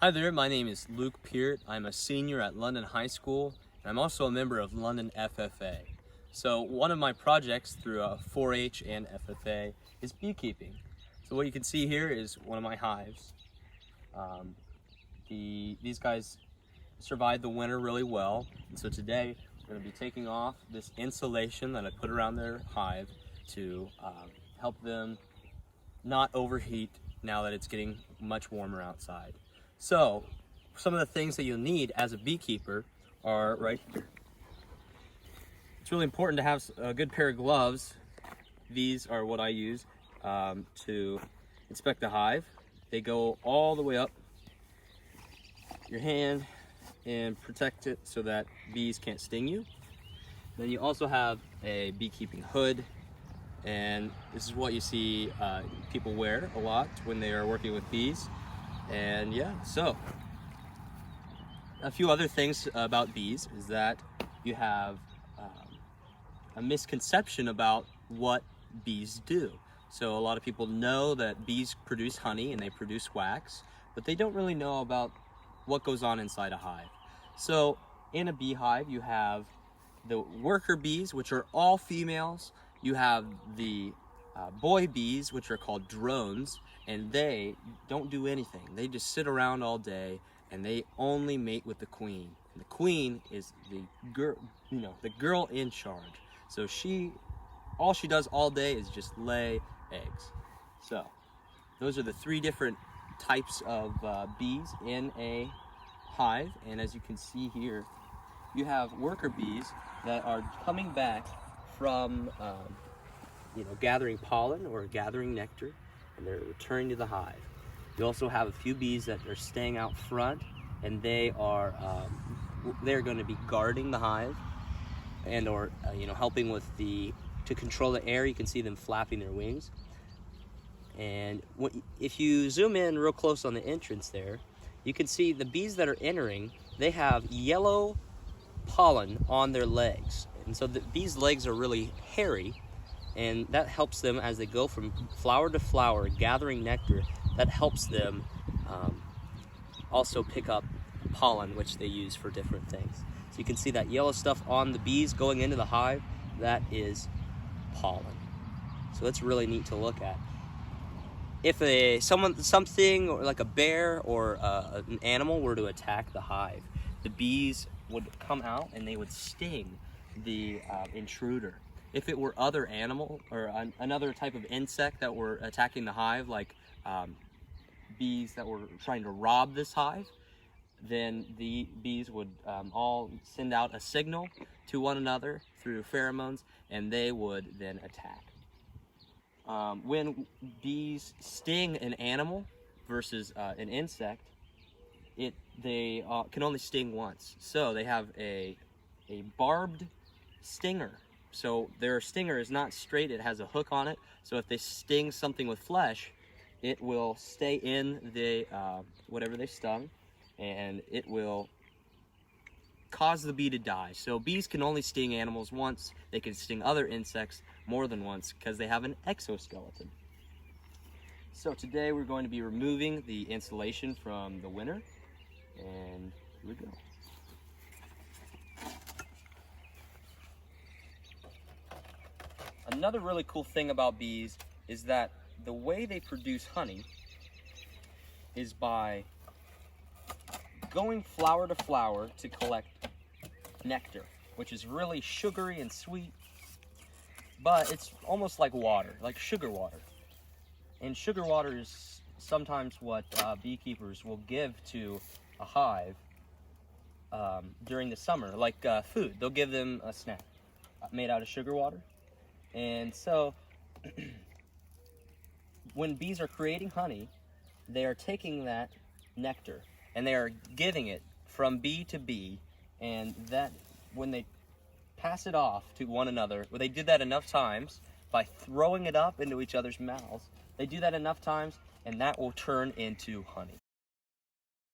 Hi there, my name is Luke Peart. I'm a senior at London High School, and I'm also a member of London FFA. So one of my projects through 4-H and FFA is beekeeping. So what you can see here is one of my hives. These guys survived the winter really well, and so today we're going to be taking off this insulation that I put around their hive to help them not overheat now that it's getting much warmer outside. So some of the things that you'll need as a beekeeper are right here. It's really important to have a good pair of gloves. These are what I use to inspect the hive. They go all the way up your hand and protect it so that bees can't sting you. Then you also have a beekeeping hood, and this is what you see people wear a lot when they are working with bees. And yeah, so a few other things about bees is that you have a misconception about what bees do. So a lot of people know that bees produce honey and they produce wax, but they don't really know about what goes on inside a hive. So in a beehive, you have the worker bees, which are all females. You have the boy bees, which are called drones, and they don't do anything. They just sit around all day, and they only mate with the queen. And the queen is the girl, the girl in charge. So all she does all day is just lay eggs. So those are the three different types of bees in a hive, and as you can see here, you have worker bees that are coming back from gathering pollen or gathering nectar, and they're returning to the hive. You also have a few bees that are staying out front, and they're going to be guarding the hive and or helping with to control the air. You can see them flapping their wings. And if you zoom in real close on the entrance there, you can see the bees that are entering, they have yellow pollen on their legs. And so these legs are really hairy, and that helps them as they go from flower to flower gathering nectar. That helps them also pick up pollen, which they use for different things. So you can see that yellow stuff on the bees going into the hive, that is pollen. So it's really neat to look at. If something like a bear or an animal were to attack the hive, the bees would come out and they would sting the intruder. If it were other animal or another type of insect that were attacking the hive, like bees that were trying to rob this hive, then the bees would all send out a signal to one another through pheromones, and they would then attack. When bees sting an animal versus an insect, they can only sting once. So they have a barbed stinger. So their stinger is not straight, it has a hook on it. So if they sting something with flesh, it will stay in the whatever they stung, and it will cause the bee to die. So bees can only sting animals once. They can sting other insects more than once because they have an exoskeleton. So today we're going to be removing the insulation from the winter, and here we go. Another really cool thing about bees is that the way they produce honey is by going flower to flower to collect nectar, which is really sugary and sweet, but it's almost like water, like sugar water. And sugar water is sometimes what beekeepers will give to a hive during the summer, like food. They'll give them a snack made out of sugar water. And so when bees are creating honey, they are taking that nectar and they are giving it from bee to bee, and that when they pass it off to one another, well, they do that enough times by throwing it up into each other's mouths. They do that enough times, and that will turn into honey.